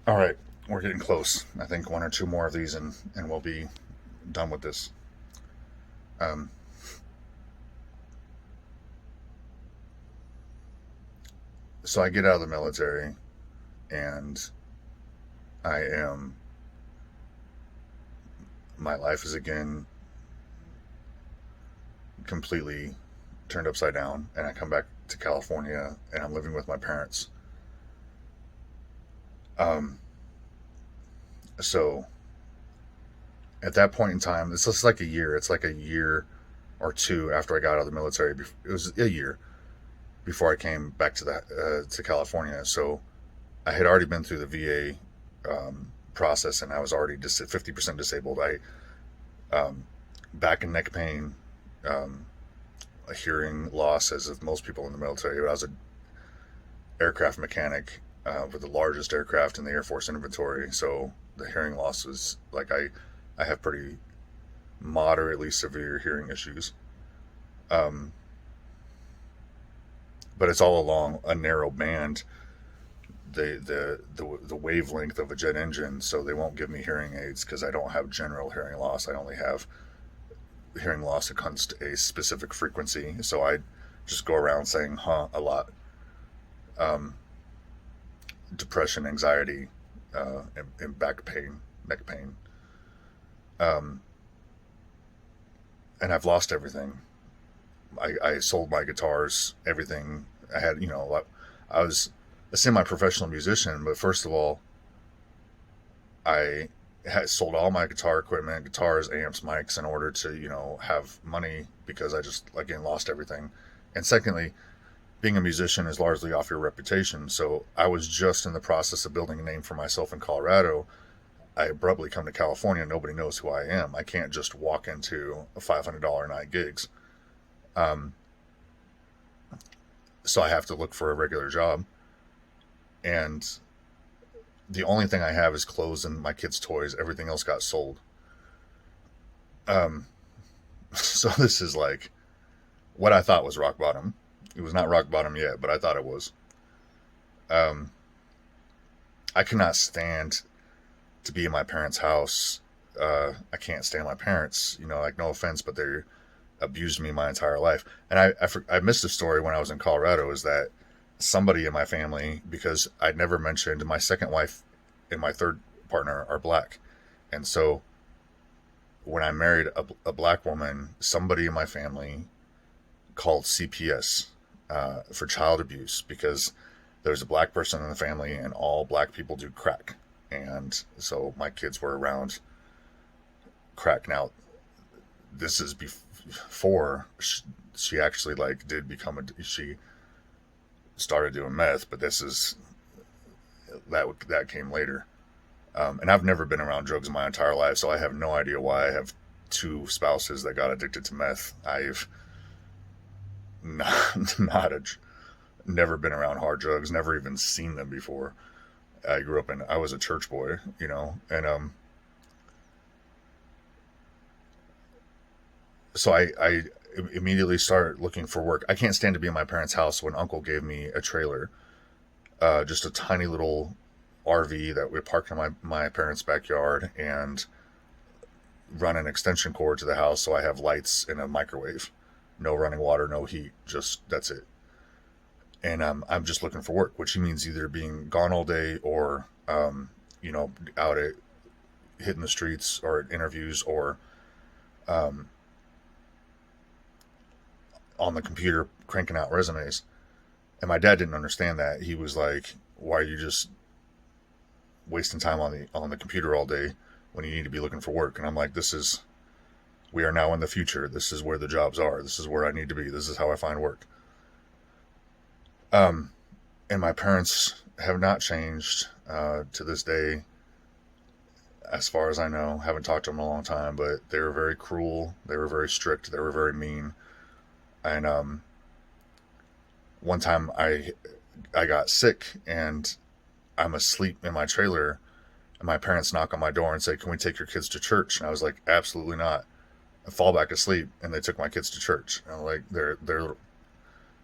All right, we're getting close. I think one or two more of these, and we'll be done with this. Um, so I get out of the military, and I am. My life is again completely turned upside down, and I come back to California, and I'm living with my parents. Um, so at that point in time, this is like a year. It's like a year or two after I got out of the military. It was a year before I came back to California. So I had already been through the VA process, and I was already 50% disabled. Back and neck pain, um, a hearing loss, as of most people in the military. I was an aircraft mechanic for the largest aircraft in the Air Force inventory, so the hearing loss was like I have pretty moderately severe hearing issues. Um, but it's all along a narrow band, the wavelength of a jet engine, so they won't give me hearing aids because I don't have general hearing loss. I only have hearing loss against a specific frequency. So I just go around saying "huh" a lot. Um, Depression, anxiety, and back pain, neck pain, um, and I've lost everything. I sold my guitars, everything I had. I was a semi-professional musician, but first of all, I had sold all my guitar equipment, guitars, amps, mics, in order to have money because I just again lost everything. And secondly, being a musician is largely off your reputation. So I was just in the process of building a name for myself in Colorado. I abruptly come to California. Nobody knows who I am. I can't just walk into a $500 a night gigs. Um, so I have to look for a regular job. And the only thing I have is clothes and my kids' toys. Everything else got sold. Um, so this is like what I thought was rock bottom. It was not rock bottom yet, but I thought it was. Um, I cannot stand to be in my parents' house. I can't stand my parents. Like no offense, but they abused me my entire life. And I missed a story when I was in Colorado. Is that somebody in my family, because I'd never mentioned my second wife and my third partner are black, and so when I married a black woman, somebody in my family called CPS for child abuse because there's a black person in the family and all black people do crack. And so my kids were around crack. Now, this is before she actually like did become she started doing meth, but this is that came later. And I've never been around drugs in my entire life, so I have no idea why I have two spouses that got addicted to meth. I've not a, never been around hard drugs, never even seen them before. I was a church boy, and so I immediately started looking for work. I can't stand to be in my parents' house when uncle gave me a trailer, just a tiny little RV that we parked in my parents' backyard and run an extension cord to the house so I have lights and a microwave. No running water, no heat, just that's it. And I'm just looking for work, which means either being gone all day or, out at hitting the streets or at interviews or um, on the computer cranking out resumes. And my dad didn't understand that. He was like, "Why are you just wasting time on the computer all day when you need to be looking for work?" And I'm like, we are now in the future. This is where the jobs are. This is where I need to be. This is how I find work. Um, and my parents have not changed to this day, as far as I know. Haven't talked to them in a long time, but they were very cruel. They were very strict. They were very mean. And one time I got sick and I'm asleep in my trailer, and my parents knock on my door and say, "Can we take your kids to church?" And I was like, "Absolutely not." I fall back asleep, and they took my kids to church. And I'm like, they're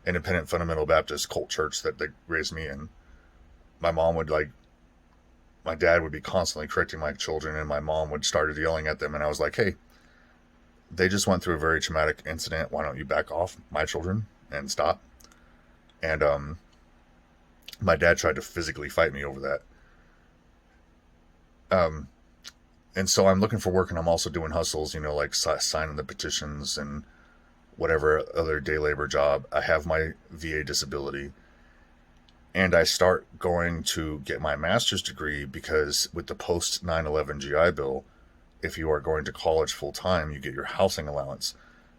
independent fundamental Baptist cult church that they raised me in. My mom would like my dad would be constantly correcting my children, and my mom would start yelling at them. And I was like, hey, they just went through a very traumatic incident. Why don't you back off, my children, and stop? And my dad tried to physically fight me over that. Um, and so I'm looking for work, and I'm also doing hustles, like signing the petitions and whatever other day labor job. I have my VA disability, and I start going to get my master's degree because with the post 9/11 GI Bill, if you are going to college full time, you get your housing allowance.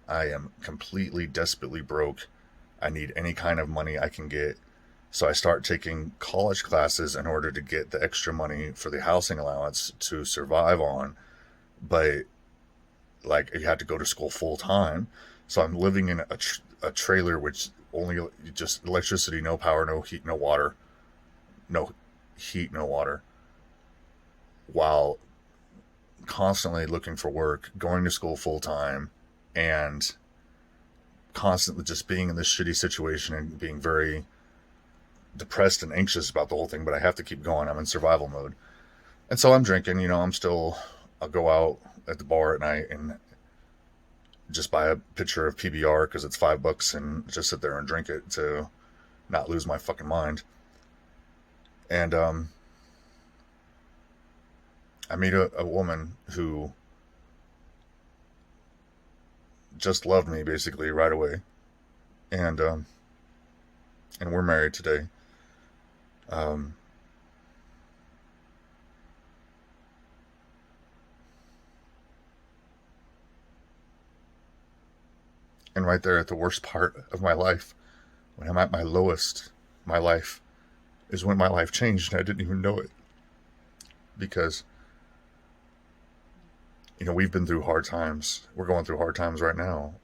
I am completely desperately broke. I need any kind of money I can get. So I start taking college classes in order to get the extra money for the housing allowance to survive on. But like, you had to go to school full time. So I'm living in a trailer which only just electricity, no power, no heat, no water, no heat, no water, while constantly looking for work, going to school full time, and constantly just being in this shitty situation and being very depressed and anxious about the whole thing. But I have to keep going. I'm in survival mode. And so I'm drinking, I'll go out at the bar at night and just buy a pitcher of PBR because it's $5 and just sit there and drink it to not lose my fucking mind. And I meet a woman who just loved me basically right away, and we're married today. Um, and right there at the worst part of my life, when I'm at my lowest, my life is when my life changed and I didn't even know it, because we've been through hard times. We're going through hard times right now.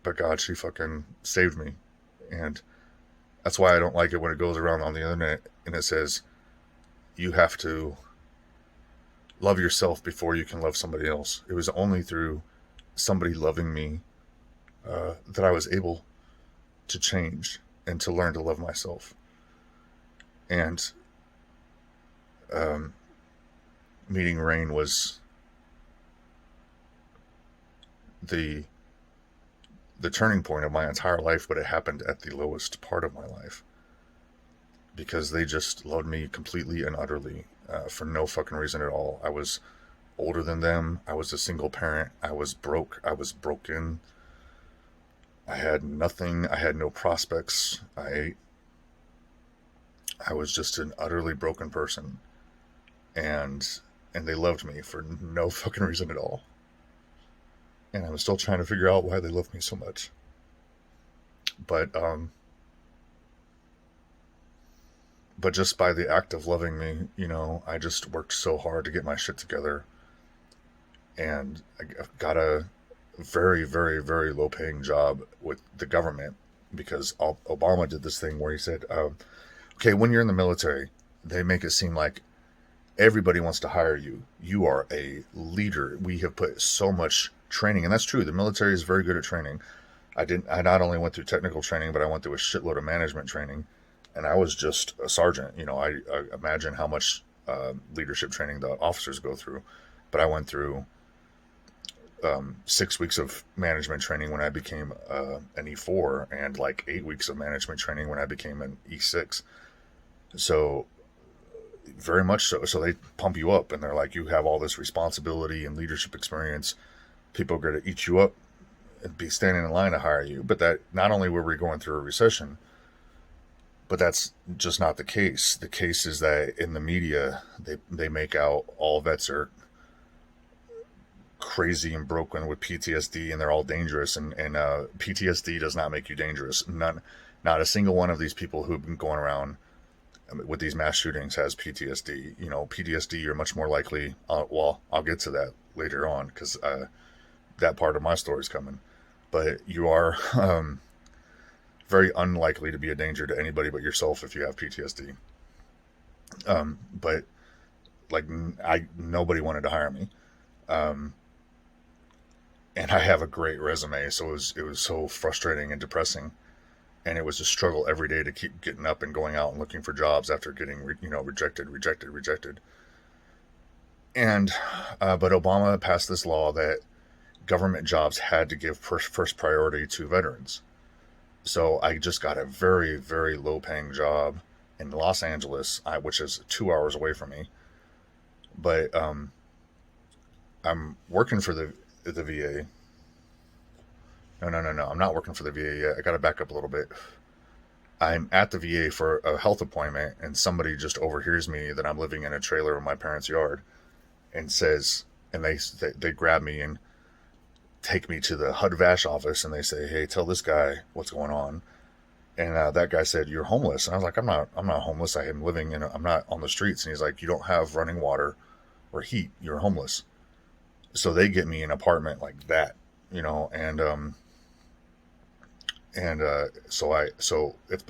But God, she fucking saved me. And that's why I don't like it when it goes around on the internet and it says, you have to love yourself before you can love somebody else. It was only through somebody loving me that I was able to change and to learn to love myself. And meeting Rain was the turning point of my entire life, but it happened at the lowest part of my life, because they just loved me completely and utterly, for no fucking reason at all. I was older than them. I was a single parent. I was broke. I was broken. I had nothing. I had no prospects. I was just an utterly broken person, and they loved me for no fucking reason at all. And I'm still trying to figure out why they love me so much. But just by the act of loving me, I just worked so hard to get my shit together, and I got a very, very, very low paying job with the government, because Obama did this thing where he said, okay, when you're in the military, they make it seem like everybody wants to hire you. You are a leader. We have put so much training, and that's true. The military is very good at training. I not only went through technical training, but I went through a shitload of management training, and I was just a sergeant. I imagine how much leadership training the officers go through, but I went through 6 weeks of management training when I became an E4, and like 8 weeks of management training when I became an E6. So very much so. So they pump you up, and they're like, you have all this responsibility and leadership experience. People are going to eat you up and be standing in line to hire you. But that, not only were we going through a recession, but that's just not the case. The case is that in the media, they make out all vets are crazy and broken with PTSD, and they're all dangerous. And PTSD does not make you dangerous. Not a single one of these people who've been going around with these mass shootings has PTSD. PTSD, you're much more likely. Well, I'll get to that later on, because that part of my story is coming. But you are very unlikely to be a danger to anybody but yourself if you have PTSD. But like, nobody wanted to hire me. And I have a great resume, so it was so frustrating and depressing. and it was a struggle every day to keep getting up and going out and looking for jobs after getting rejected. And but Obama passed this law that government jobs had to give first priority to veterans. So I just got a very, very low paying job in Los Angeles, which is 2 hours away from me. But I'm working for the VA. No. I'm not working for the VA yet. I got to back up a little bit. I'm at the VA for a health appointment, and somebody just overhears me that I'm living in a trailer in my parents' yard, and says, and they grab me and take me to the HUD-VASH office, and they say, "Hey, tell this guy what's going on." And that guy said, "You're homeless." And I was like, I'm not homeless. I'm not on the streets." And he's like, "You don't have running water or heat. You're homeless." So they get me an apartment like that, but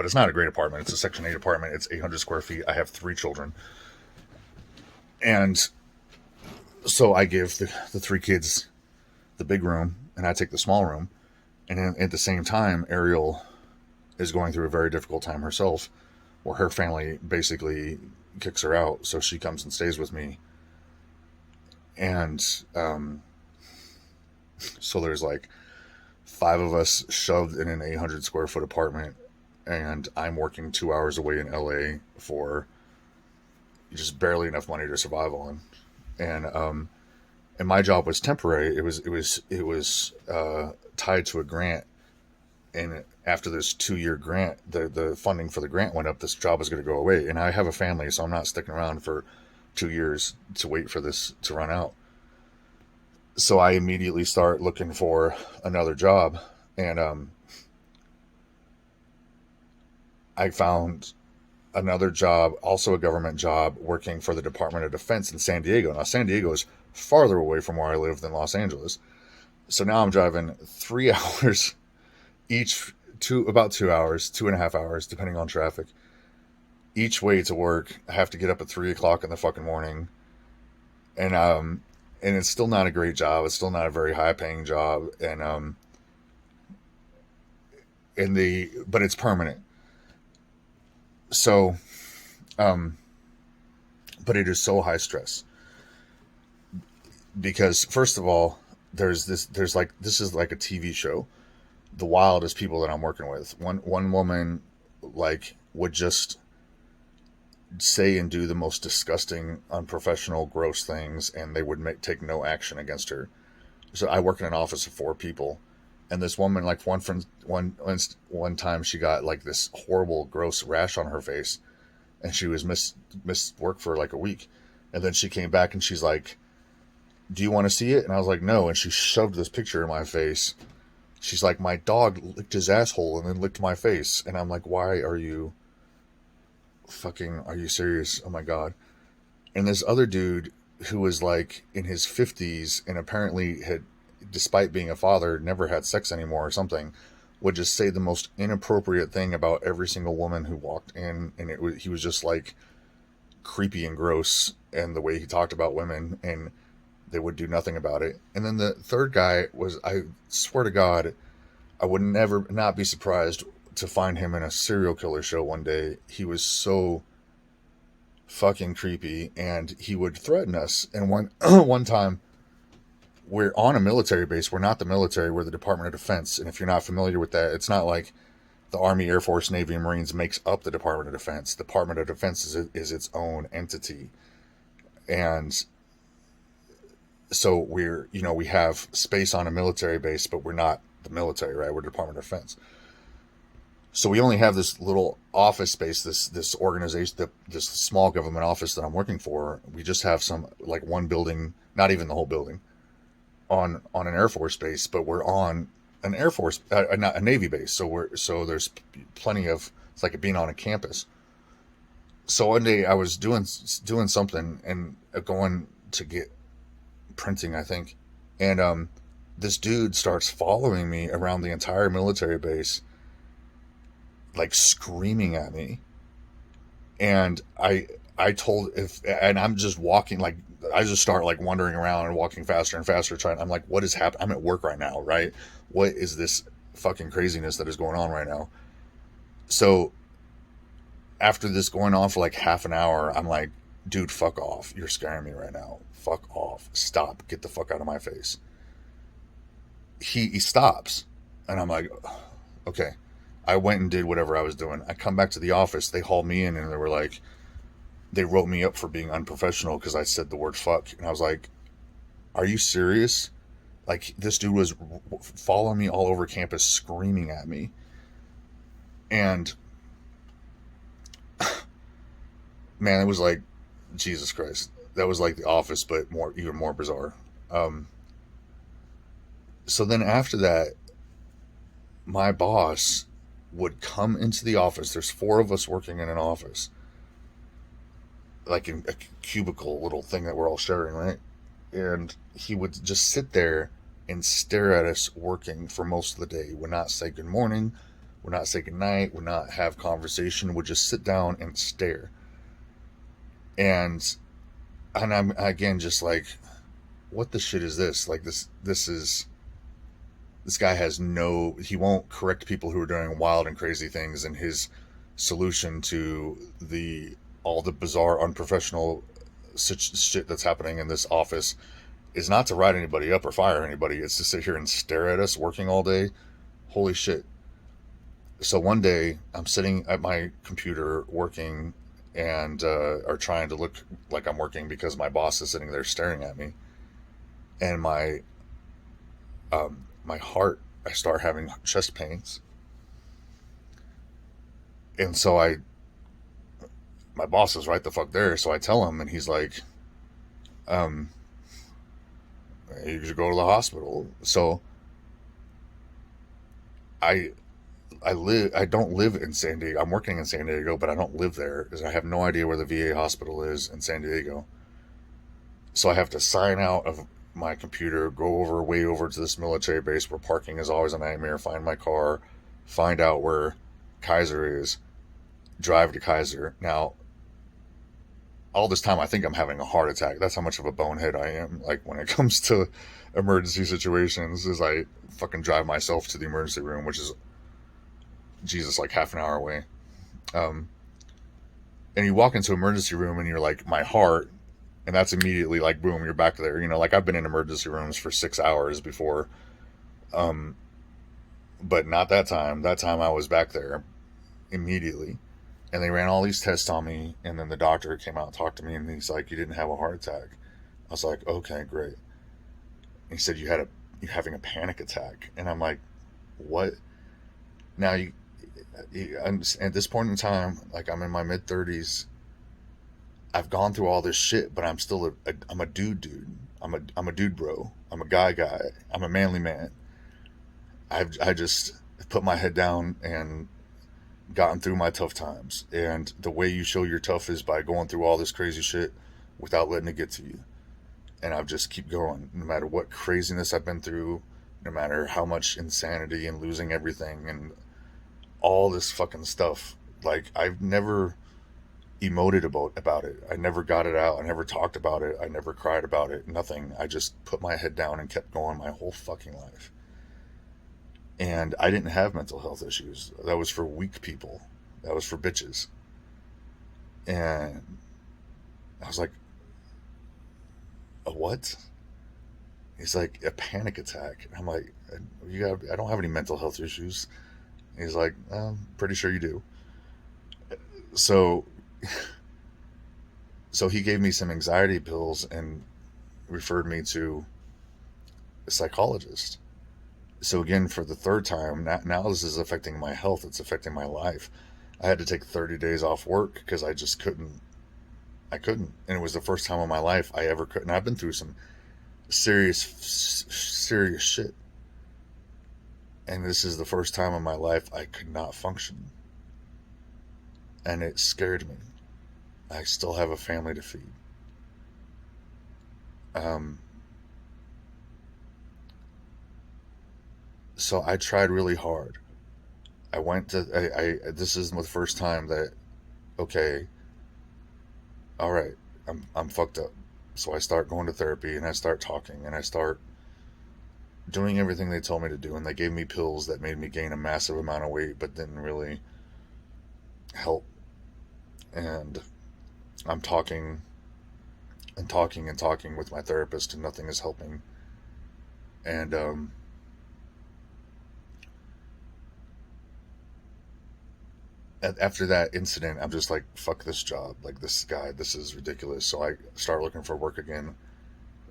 it's not a great apartment. It's a Section 8 apartment. It's 800 square feet. I have 3 children. And so I give the 3 kids the big room, and I take the small room. And then at the same time, Ariel is going through a very difficult time herself, where her family basically kicks her out. So she comes and stays with me. And so there's like 5 of us shoved in an 800 square foot apartment, and I'm working 2 hours away in LA for just barely enough money to survive on. And my job was temporary. It was tied to a grant, and after this 2-year grant, the funding for the grant went up. This job was going to go away, and I have a family, so I'm not sticking around for 2 years to wait for this to run out. So I immediately start looking for another job, and I found another job, also a government job, working for the Department of Defense in San Diego. Now, San Diego is farther away from where I live than Los Angeles. So now I'm driving 3 hours each, about 2 hours, 2.5 hours, depending on traffic, each way to work. I have to get up at 3 o'clock in the fucking morning. And it's still not a great job. It's still not a very high paying job. But it's permanent. So, but it is so high stress, because first of all, this is like a TV show. The wildest people that I'm working with. One woman would just say and do the most disgusting, unprofessional, gross things, and they would take no action against her. So I work in an office of 4 people, and this woman, one time she got like this horrible, gross rash on her face, and she was missed work for like a week, and then she came back and she's like, "Do you want to see it?" And I was like, "No," and she shoved this picture in my face. She's like, "My dog licked his asshole and then licked my face," and I'm like, "Why are you serious? Oh my God." And this other dude who was like in his 50s and apparently had, despite being a father, never had sex anymore or something, would just say the most inappropriate thing about every single woman who walked in, and he was just like creepy and gross, and the way he talked about women, and they would do nothing about it. And then the third guy was, I swear to God, I would never not be surprised to find him in a serial killer show one day. He was so fucking creepy, and he would threaten us. And one time, we're on a military base. We're not the military. We're the Department of Defense. And if you're not familiar with that, it's not like the Army, Air Force, Navy, and Marines makes up the Department of Defense. The Department of Defense is its own entity. And so we have space on a military base, but we're not the military, right? We're the Department of Defense. So we only have this little office space, this organization, this small government office that I'm working for. We just have one building, not even the whole building, on an Air Force base, but we're on an Air Force, not a Navy base. So there's plenty of, it's like being on a campus. So one day I was doing something and going to get printing, I think, and this dude starts following me around the entire military base, like screaming at me. And and I'm just walking, like I just start like wandering around and walking faster and faster, I'm like, what is happening? I'm at work right now, right? What is this fucking craziness that is going on right now? So after this going on for like half an hour, I'm like, dude, fuck off. You're scaring me right now. Fuck off. Stop. Get the fuck out of my face. He stops. And I'm like, okay. I went and did whatever I was doing. I come back to the office. They hauled me in and they were like, they wrote me up for being unprofessional because I said the word fuck. And I was like, are you serious? Like, this dude was following me all over campus, screaming at me. And man, it was like, Jesus Christ. That was like The Office, but even more bizarre. Um, so then after that, my boss would come into the office. There's four of us working in an office, like in a cubicle little thing that we're all sharing, right? And he would just sit there and stare at us working for most of the day. Would not say good morning, would not say good night, would not have conversation, would just sit down and stare. And I'm again just like, what the shit is this? Like this guy has no, he won't correct people who are doing wild and crazy things, and his solution to the all the bizarre unprofessional shit that's happening in this office is not to write anybody up or fire anybody. It's to sit here and stare at us working all day. Holy shit. So one day I'm sitting at my computer working and are trying to look like I'm working because my boss is sitting there staring at me, and my heart, I start having chest pains. And so my boss is right the fuck there. So I tell him, and he's like, um, you should go to the hospital. So I, I don't live in San Diego. I'm working in San Diego, but I don't live there because I have no idea where the VA hospital is in San Diego. So I have to sign out of my computer, go way over to this military base where parking is always a nightmare, find my car, find out where Kaiser is, drive to Kaiser. Now, all this time I think I'm having a heart attack. That's how much of a bonehead I am. Like when it comes to emergency situations, is I fucking drive myself to the emergency room, which is Jesus, like half an hour away. Um, and you walk into emergency room and you're like, my heart, and that's immediately like, boom, you're back there. You know, like I've been in emergency rooms for 6 hours before, um, but not that time. That time I was back there immediately, and they ran all these tests on me, and then the doctor came out and talked to me, and he's like, you didn't have a heart attack. I was like, okay, great. He said you're having a panic attack, and I'm like, what? Now I'm, at this point in time, like I'm in my mid 30s. I've gone through all this shit, but I'm still I'm a dude. I'm a dude, bro. I'm a guy. I'm a manly man. I just put my head down and gotten through my tough times. And the way you show you're tough is by going through all this crazy shit without letting it get to you. And I've just keep going, no matter what craziness I've been through, no matter how much insanity and losing everything and all this fucking stuff. Like I've never emoted about it. I never got it out. I never talked about it. I never cried about it. Nothing. I just put my head down and kept going my whole fucking life. And I didn't have mental health issues. That was for weak people. That was for bitches. And I was like, a what? He's like, a panic attack. And I'm like, I don't have any mental health issues. He's like, I'm pretty sure you do. So so he gave me some anxiety pills and referred me to a psychologist. So again, for the third time, now this is affecting my health. It's affecting my life. I had to take 30 days off work because I just couldn't. I couldn't, and it was the first time in my life I ever could. And I've been through some serious shit, and this is the first time in my life I could not function, and it scared me. I still have a family to feed. Um, so I tried really hard. I went to. This is the first time that. Okay, all right, I'm fucked up. So I start going to therapy and I start talking and I start doing everything they told me to do, and they gave me pills that made me gain a massive amount of weight, but didn't really help. And I'm talking and talking and talking with my therapist, and nothing is helping. And after that incident, I'm just like, fuck this job. Like, this guy, this is ridiculous. So I start looking for work again,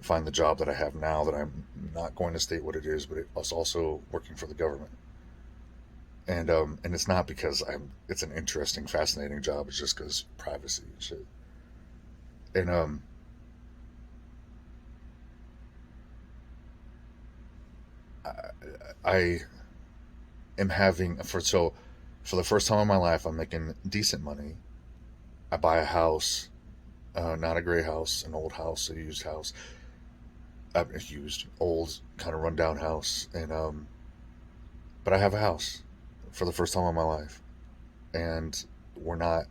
find the job that I have now that I'm not going to state what it is, but it's also working for the government. And it's not because it's an interesting, fascinating job. It's just because privacy and shit. And I, I am having for the first time in my life, I'm making decent money. I buy a house, not a gray house, an old house, a used house, a used, old, kind of rundown house, and but I have a house for the first time in my life, and we're not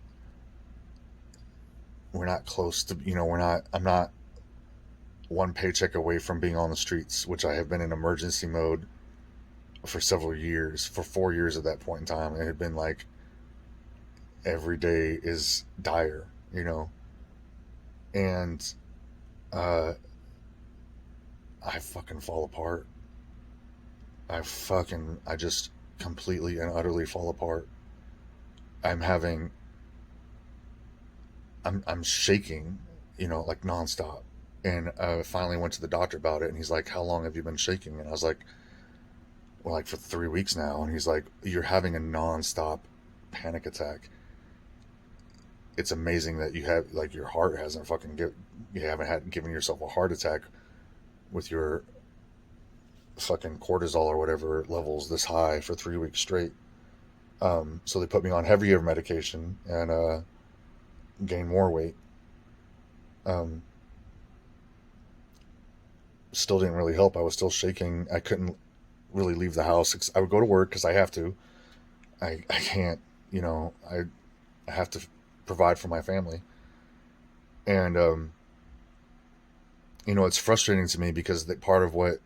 we're not close to, we're not. I'm not one paycheck away from being on the streets, which I have been in emergency mode for several years, for 4 years at that point in time. It had been like every day is dire, and uh, I fucking fall apart. I just completely and utterly fall apart. I'm having, I'm shaking, like nonstop. And I finally went to the doctor about it, and he's like, "How long have you been shaking?" And I was like, "Well, like for 3 weeks now." And he's like, "You're having a nonstop panic attack. It's amazing that you have, like, your heart hasn't you haven't had given yourself a heart attack with your fucking cortisol or whatever levels this high for 3 weeks straight." So they put me on heavier medication and gained more weight. Um, Still didn't really help. I was still shaking. I couldn't really leave the house. I would go to work because I have to. I can't, I have to provide for my family. And, it's frustrating to me because part of what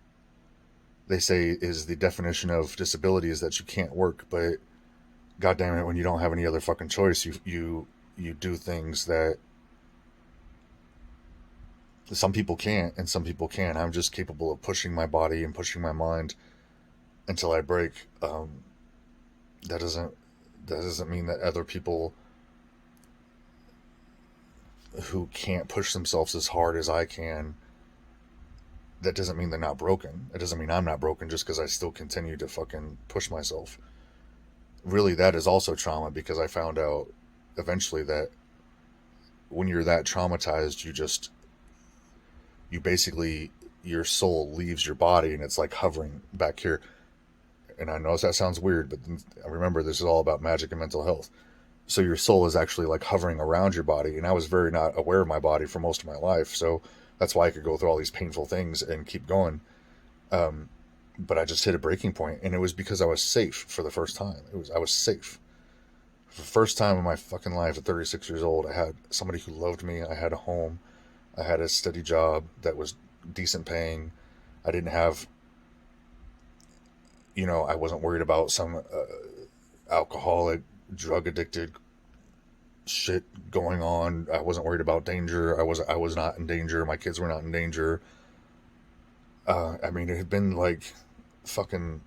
they say is the definition of disability is that you can't work. But God damn it, when you don't have any other fucking choice, you do things that some people can't and some people can. I'm just capable of pushing my body and pushing my mind until I break. That doesn't that doesn't mean that other people who can't push themselves as hard as I can, that doesn't mean they're not broken. It doesn't mean I'm not broken just because I still continue to fucking push myself. Really, that is also trauma, because I found out eventually that when you're that traumatized, you basically, your soul leaves your body and it's like hovering back here. And I know that sounds weird, but remember, this is all about magic and mental health. So your soul is actually like hovering around your body, and I was very not aware of my body for most of my life, so that's why I could go through all these painful things and keep going. um, but I just hit a breaking point, and it was because I was safe for the first time. I was safe for the first time in my fucking life. At 36 years old, I had somebody who loved me. I had a home. I had a steady job that was decent paying. I didn't have, I wasn't worried about some alcoholic, drug addicted shit going on. I wasn't worried about danger. I was not in danger. My kids were not in danger. I mean, it had been like fucking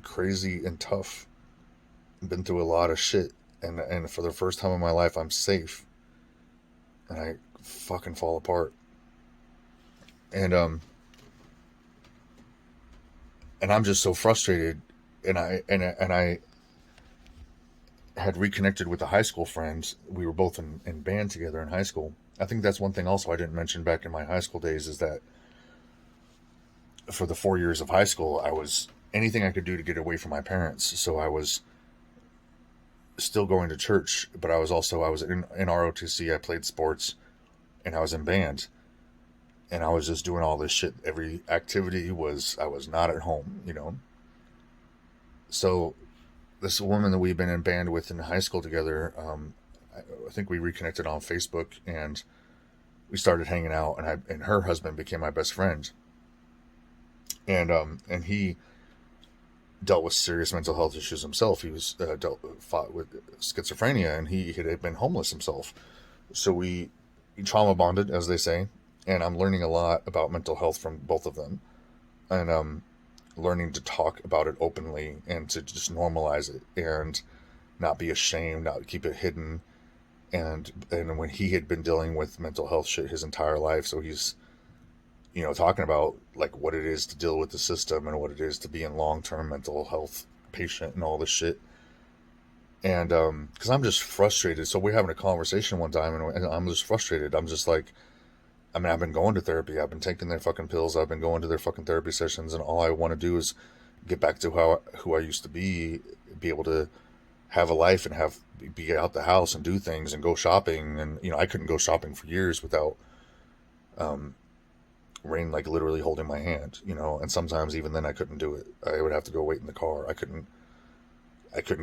crazy and tough. Been through a lot of shit, and for the first time in my life, I'm safe, and I fucking fall apart. And and I'm just so frustrated. And I had reconnected with a high school friend. We were both in band together in high school. I think that's one thing also I didn't mention back in my high school days, is that for the 4 years of high school, I was anything I could do to get away from my parents. So I was still going to church, but I was in ROTC. I played sports, and I was in band, and I was just doing all this shit. Every activity was I was not at home. So this woman that we've been in band with in high school together, I think we reconnected on Facebook, and we started hanging out, and her husband became my best friend, and he dealt with serious mental health issues himself. He was fought with schizophrenia, and he had been homeless himself. So we trauma bonded, as they say, and I'm learning a lot about mental health from both of them, and learning to talk about it openly and to just normalize it and not be ashamed, not keep it hidden. And when he had been dealing with mental health shit his entire life, so he's talking about like what it is to deal with the system and what it is to be in long-term mental health patient and all this shit. And because I'm just frustrated, so we're having a conversation one time, and I'm just frustrated. I'm just like, I mean, I've been going to therapy, I've been taking their fucking pills, I've been going to their fucking therapy sessions, and all I want to do is get back to who I used to be able to have a life and be out the house and do things and go shopping. And I couldn't go shopping for years without um, Rain like literally holding my hand, and sometimes even then I couldn't do it. I would have to go wait in the car. I couldn't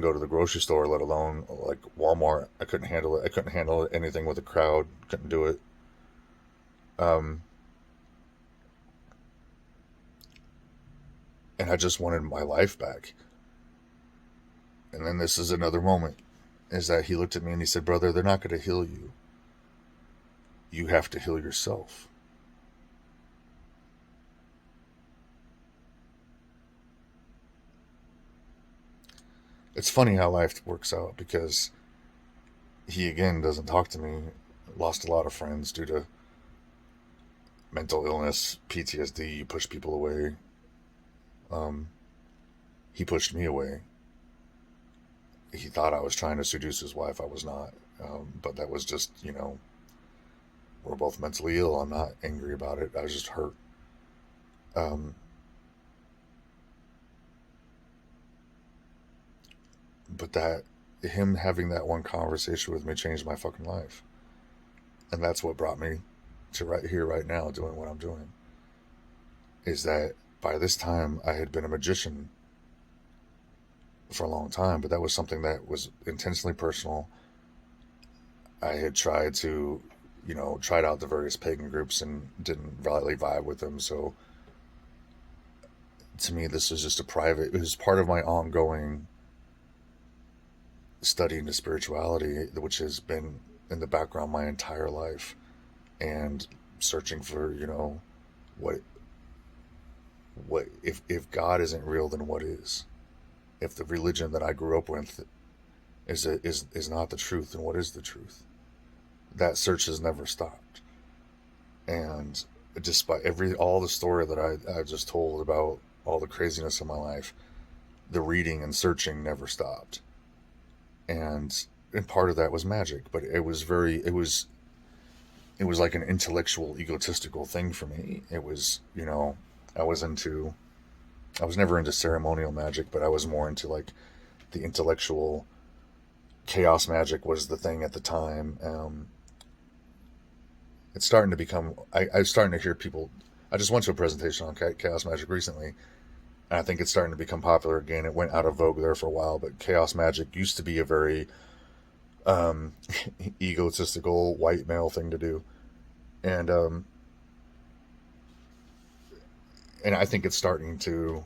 go to the grocery store, let alone like Walmart. I couldn't handle it. I couldn't handle anything with a crowd. Couldn't do it. Um, and I just wanted my life back. And then this is another moment, is that he looked at me and he said, "Brother, they're not going to heal you. You have to heal yourself." It's funny how life works out, because he again doesn't talk to me. Lost a lot of friends due to mental illness, PTSD. You push people away. Um, he pushed me away. He thought I was trying to seduce his wife. I was not. But that was just, we're both mentally ill. I'm not angry about it. I was just hurt. Um, but him having that one conversation with me changed my fucking life. And that's what brought me to right here, right now, doing what I'm doing. Is that by this time I had been a magician for a long time, but that was something that was intentionally personal. I had tried out the various pagan groups and didn't really vibe with them. So to me, this was just it was part of my ongoing study into spirituality, which has been in the background my entire life, and searching for, what, if God isn't real, then what is? If the religion that I grew up with is not the truth, then what is the truth? That search has never stopped. And despite all the story that I just told about all the craziness of my life, the reading and searching never stopped. And part of that was magic, but it was like an intellectual, egotistical thing for me. It was, I was into, I was never into ceremonial magic, but I was more into like the intellectual. Chaos magic was the thing at the time. It's starting to become. I'm starting to hear people. I just went to a presentation on chaos magic recently, and I think it's starting to become popular again. It went out of vogue there for a while, but chaos magic used to be a very um, egotistical white male thing to do, and and I think it's starting to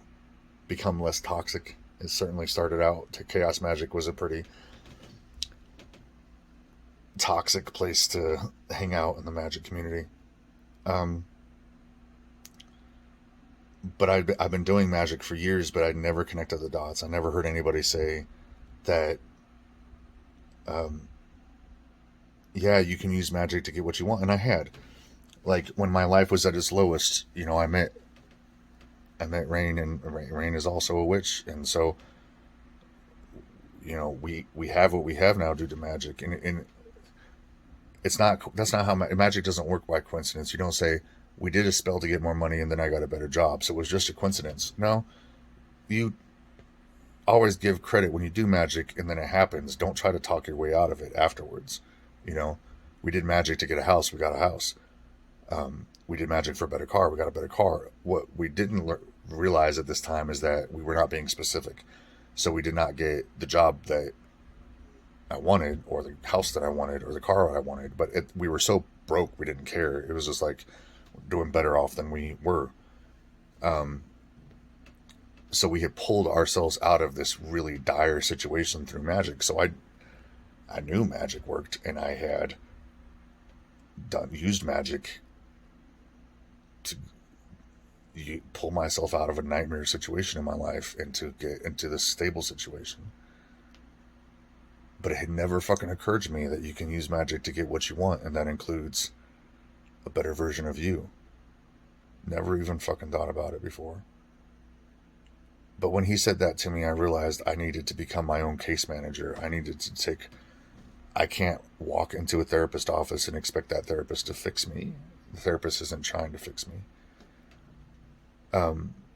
become less toxic. It certainly started out. Chaos magic was a pretty toxic place to hang out in the magic community. Um, but I've been doing magic for years, but I'd never connected the dots. I never heard anybody say that, um, yeah, you can use magic to get what you want. And I had. Like, when my life was at its lowest, I met Rain, and Rain is also a witch. And so, we have what we have now due to magic. And that's not how magic doesn't work by coincidence. You don't say, we did a spell to get more money and then I got a better job, so it was just a coincidence. No, you always give credit when you do magic and then it happens. Don't try to talk your way out of it afterwards. You know, we did magic to get a house, we got a house. We did magic for a better car, we got a better car. What we didn't realize at this time is that we were not being specific. So we did not get the job that I wanted, or the house that I wanted, or the car I wanted. But we were so broke, we didn't care. It was just like doing better off than we were. Um, So we had pulled ourselves out of this really dire situation through magic. So I knew magic worked, and I had used magic to pull myself out of a nightmare situation in my life and to get into this stable situation. But it had never fucking occurred to me that you can use magic to get what you want, and that includes a better version of you. Never even fucking thought about it before. But when he said that to me, I realized I needed to become my own case manager. I can't walk into a therapist office and expect that therapist to fix me. The therapist isn't trying to fix me.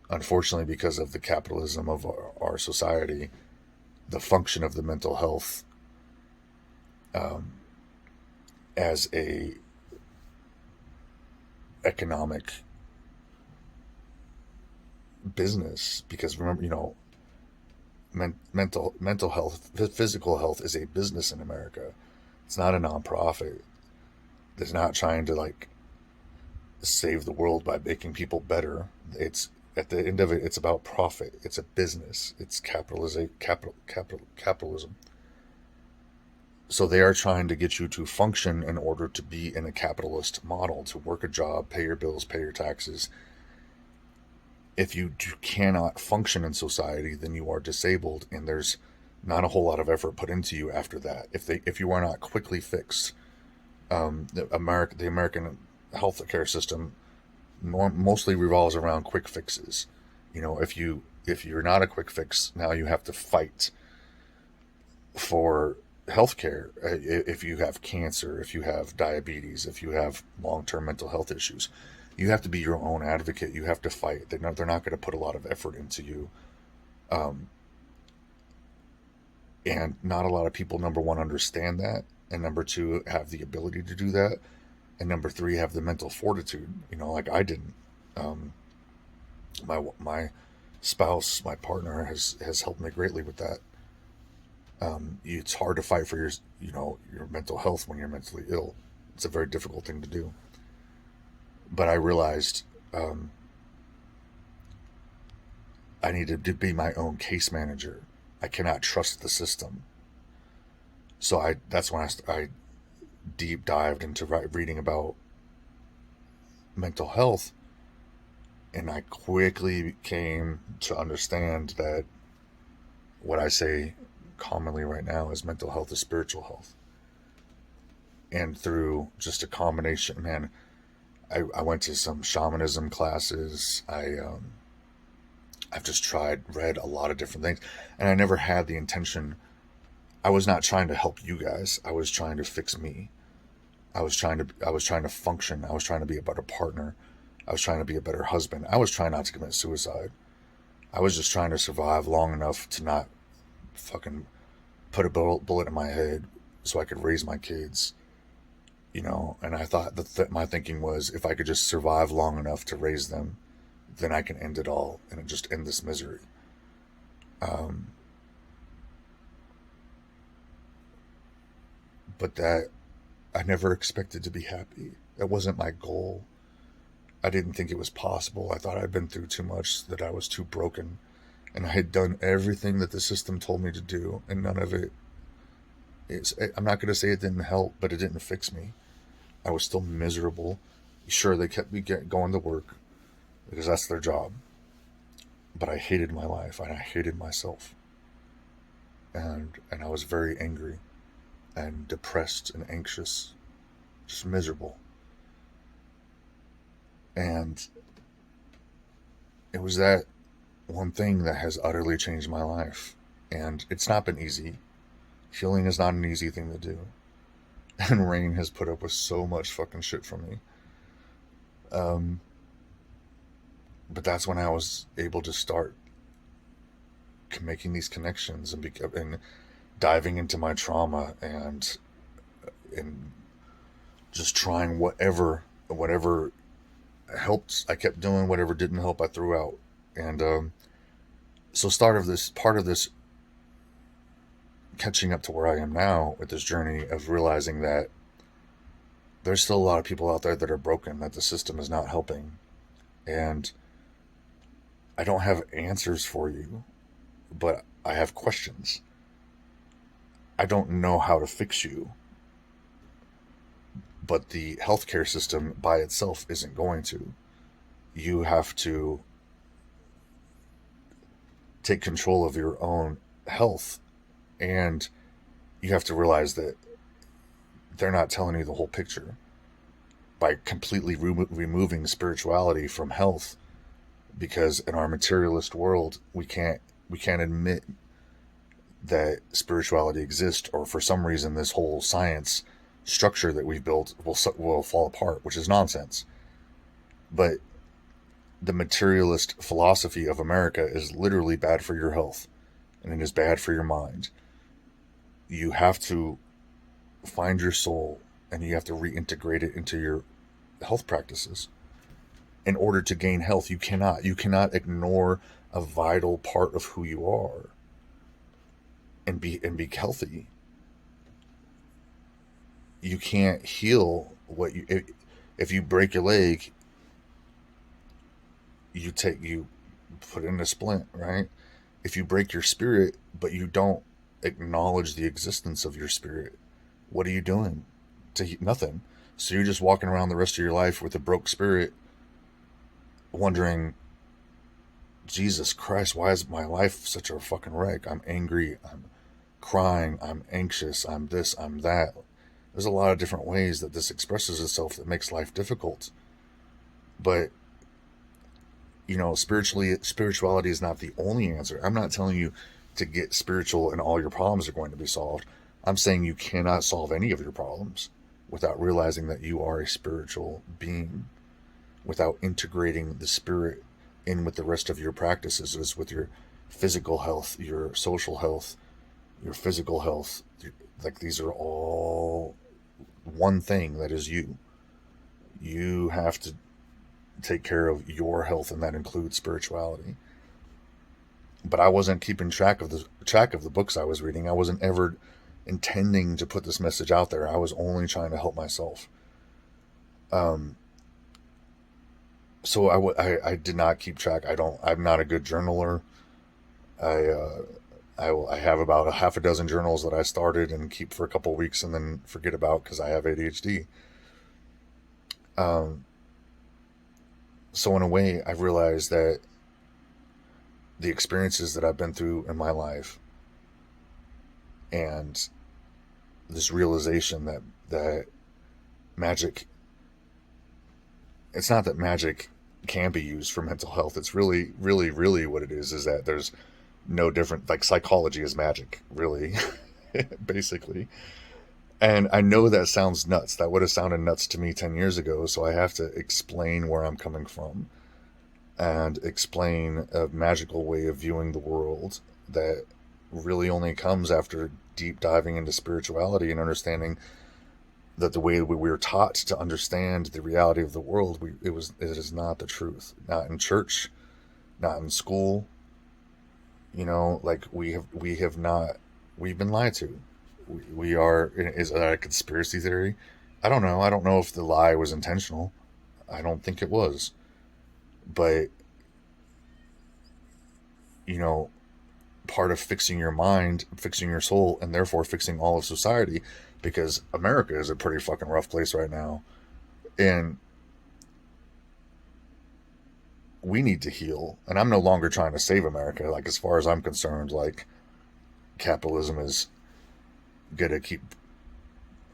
Unfortunately, because of the capitalism of our society, the function of the mental health as a economic business, because remember, mental health, physical health is a business in America. It's not a nonprofit. It's not trying to save the world by making people better. It's at the end of it, it's about profit. It's a business. It's capitalism. So they are trying to get you to function in order to be in a capitalist model, to work a job, pay your bills, pay your taxes. If you cannot function in society, then you are disabled, and there's not a whole lot of effort put into you after that. If you are not quickly fixed, the American healthcare system mostly revolves around quick fixes. If you're not a quick fix, now you have to fight for healthcare. If you have cancer, if you have diabetes, if you have long-term mental health issues, you have to be your own advocate. You have to fight. They're not going to put a lot of effort into you. And not a lot of people, number one, understand that. And number two, have the ability to do that. And number three, have the mental fortitude, like I didn't. My spouse, my partner has helped me greatly with that. It's hard to fight for your mental health when you're mentally ill. It's a very difficult thing to do. But I realized I needed to be my own case manager. I cannot trust the system. So that's when I deep dived into reading about mental health, and I quickly came to understand that what I say commonly right now is mental health is spiritual health. And through just a combination, man, I went to some shamanism classes. I've just read a lot of different things, and I never had the intention. I was not trying to help you guys. I was trying to fix me. I was trying to function. I was trying to be a better partner. I was trying to be a better husband. I was trying not to commit suicide. I was just trying to survive long enough to not fucking put a bullet in my head so I could raise my kids. And I thought that my thinking was, if I could just survive long enough to raise them, then I can end it all and just end this misery. But that I never expected to be happy. That wasn't my goal. I didn't think it was possible. I thought I'd been through too much, that I was too broken, and I had done everything that the system told me to do, and none of it I'm not going to say it didn't help, but it didn't fix me. I was still miserable. Sure, they kept me going to work because that's their job. But I hated my life, and I hated myself. And I was very angry and depressed and anxious, just miserable. And it was that one thing that has utterly changed my life. And it's not been easy. Healing is not an easy thing to do. And Rain has put up with so much fucking shit from me. But that's when I was able to start making these connections and diving into my trauma and just trying whatever helped. I kept doing whatever didn't help. I threw out. And so part of this catching up to where I am now with this journey of realizing that there's still a lot of people out there that are broken, that the system is not helping. And I don't have answers for you, but I have questions. I don't know how to fix you, but the healthcare system by itself isn't going to. You have to take control of your own health, and you have to realize that they're not telling you the whole picture. By completely removing spirituality from health, because in our materialist world we can't admit that spirituality exists, or for some reason this whole science structure that we've built will fall apart, which is nonsense. But the materialist philosophy of America is literally bad for your health, and it is bad for your mind. You have to find your soul, and you have to reintegrate it into your health practices in order to gain health. You cannot ignore a vital part of who you are and be healthy. You can't heal what you if you break your leg, you put in a splint, right? If you break your spirit but you don't acknowledge the existence of your spirit, what are you doing? To nothing. So you're just walking around the rest of your life with a broke spirit, wondering, Jesus Christ, why is my life such a fucking wreck? I'm angry, I'm crying, I'm anxious, I'm this, I'm that. There's a lot of different ways that this expresses itself that makes life difficult. But spirituality is not the only answer. I'm not telling you to get spiritual and all your problems are going to be solved. I'm saying you cannot solve any of your problems without realizing that you are a spiritual being, without integrating the spirit in with the rest of your practices, with your physical health, your social health, your physical health. Like, these are all one thing that is you. You have to take care of your health, and that includes spirituality. But I wasn't keeping track of the books I was reading. I wasn't ever intending to put this message out there. I was only trying to help myself. So I did not keep track. I'm not a good journaler. I have about a half a dozen journals that I started and keep for a couple of weeks and then forget about because I have ADHD. So in a way, I've realized that the experiences that I've been through in my life, and this realization that magic, it's not that magic can be used for mental health. It's really, really, really what it is that there's no different, like, psychology is magic, really, basically. And I know that sounds nuts. That would have sounded nuts to me 10 years ago. So I have to explain where I'm coming from and explain a magical way of viewing the world that really only comes after deep diving into spirituality and understanding that the way we were taught to understand the reality of the world, it is not the truth. Not in church, not in school. Like, we've been lied to. Is that a conspiracy theory? I don't know. I don't know if the lie was intentional. I don't think it was. But, part of fixing your mind, fixing your soul, and therefore fixing all of society, because America is a pretty fucking rough place right now. And we need to heal. And I'm no longer trying to save America. Like, as far as I'm concerned, like, capitalism is gonna keep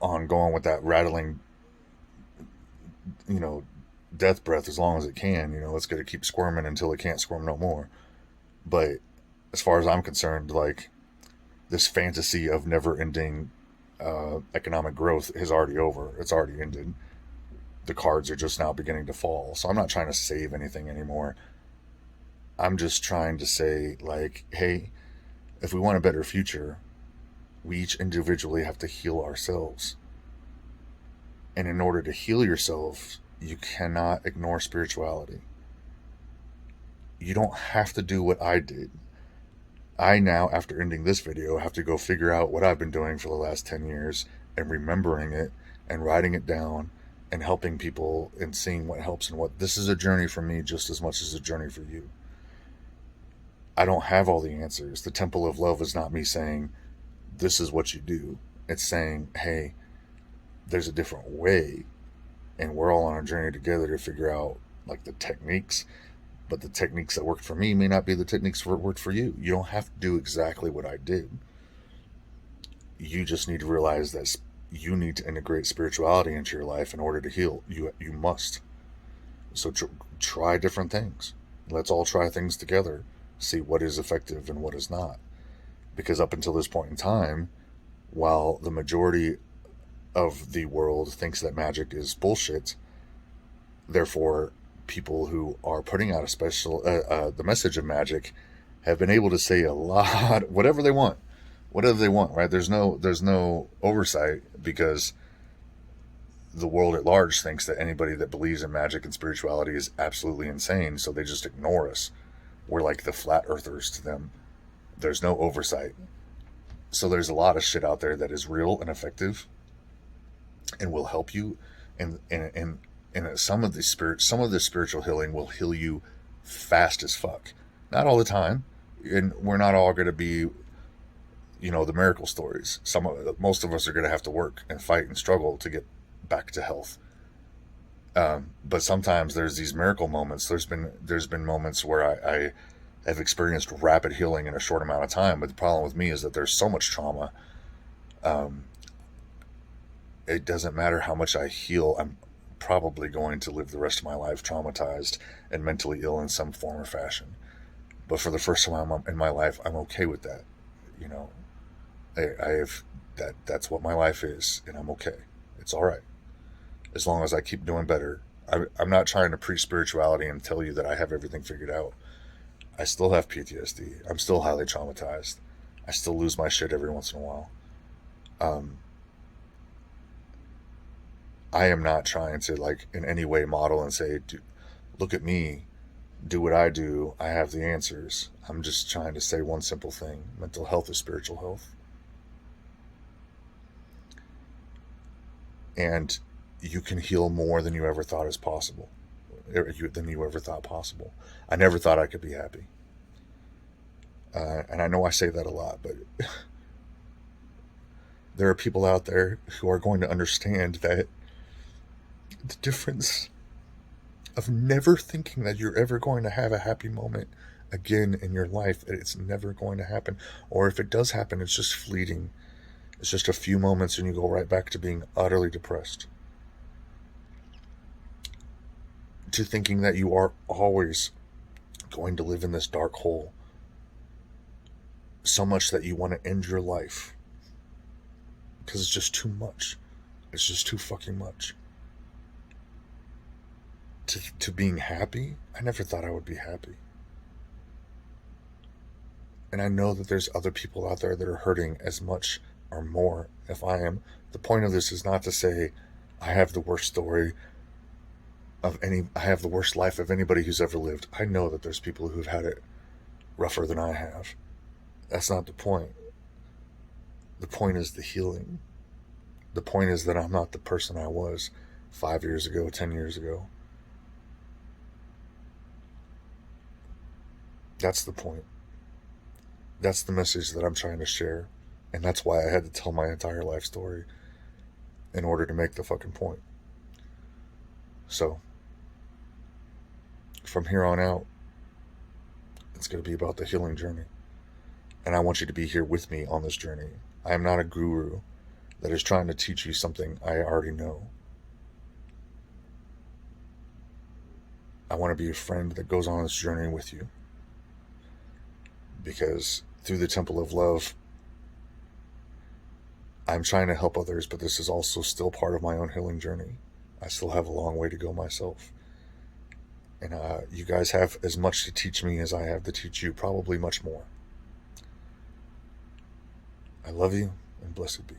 on going with that rattling, death breath as long as it can. It's gonna keep squirming until it can't squirm no more. But as far as I'm concerned, like, this fantasy of never-ending economic growth is already over. It's already ended. The cards are just now beginning to fall. So I'm not trying to save anything anymore. I'm just trying to say, like, hey, if we want a better future, we each individually have to heal ourselves. And in order to heal yourself, you cannot ignore spirituality. You don't have to do what I did. I now, after ending this video, have to go figure out what I've been doing for the last 10 years and remembering it and writing it down and helping people and seeing what helps and what. This is a journey for me just as much as a journey for you. I don't have all the answers. The temple of love is not me saying, this is what you do. It's saying, hey, there's a different way, and we're all on a journey together to figure out like the techniques. But the techniques that worked for me may not be the techniques that worked for you. You don't have to do exactly what I did. You just need to realize that you need to integrate spirituality into your life in order to heal. You must. So try different things. Let's all try things together. See what is effective and what is not. Because up until this point in time, while the majority of the world thinks that magic is bullshit, therefore people who are putting out the message of magic have been able to say a lot, whatever they want, right? There's no oversight, because the world at large thinks that anybody that believes in magic and spirituality is absolutely insane, so they just ignore us. We're like the flat earthers to them. There's no oversight. So there's a lot of shit out there that is real and effective and will help you, and some of the spiritual healing will heal you fast as fuck. Not all the time, and we're not all going to be, the miracle stories. Most of us are going to have to work and fight and struggle to get back to health. But sometimes there's these miracle moments. There's been moments where I have experienced rapid healing in a short amount of time. But the problem with me is that there's so much trauma. It doesn't matter how much I heal. I'm probably going to live the rest of my life traumatized and mentally ill in some form or fashion. But for the first time in my life, I'm okay with that. That's what my life is, and I'm okay. It's all right. As long as I keep doing better. I'm not trying to preach spirituality and tell you that I have everything figured out. I still have PTSD. I'm still highly traumatized. I still lose my shit every once in a while. I am not trying to in any way model and say, look at me, do what I do, I have the answers. I'm just trying to say one simple thing: mental health is spiritual health. And you can heal more than you ever thought is possible. Than you ever thought possible. I never thought I could be happy. And I know I say that a lot, but there are people out there who are going to understand that the difference of never thinking that you're ever going to have a happy moment again in your life, that it's never going to happen. Or if it does happen, it's just fleeting. It's just a few moments and you go right back to being utterly depressed. To thinking that you are always going to live in this dark hole, so much that you want to end your life because it's just too much. It's just too fucking much. To being happy, I never thought I would be happy. And I know that there's other people out there that are hurting as much or more if I am. The point of this is not to say I have the worst story I have the worst life of anybody who's ever lived. I know that there's people who've had it rougher than I have. That's not the point. The point is the healing. The point is that I'm not the person I was 5 years ago, 10 years ago. That's the point. That's the message that I'm trying to share. And that's why I had to tell my entire life story in order to make the fucking point. So, from here on out, it's going to be about the healing journey. And I want you to be here with me on this journey. I am not a guru that is trying to teach you something I already know. I want to be a friend that goes on this journey with you. Because through the Temple of Love, I'm trying to help others, but this is also still part of my own healing journey. I still have a long way to go myself. And you guys have as much to teach me as I have to teach you, probably much more. I love you, and blessed be.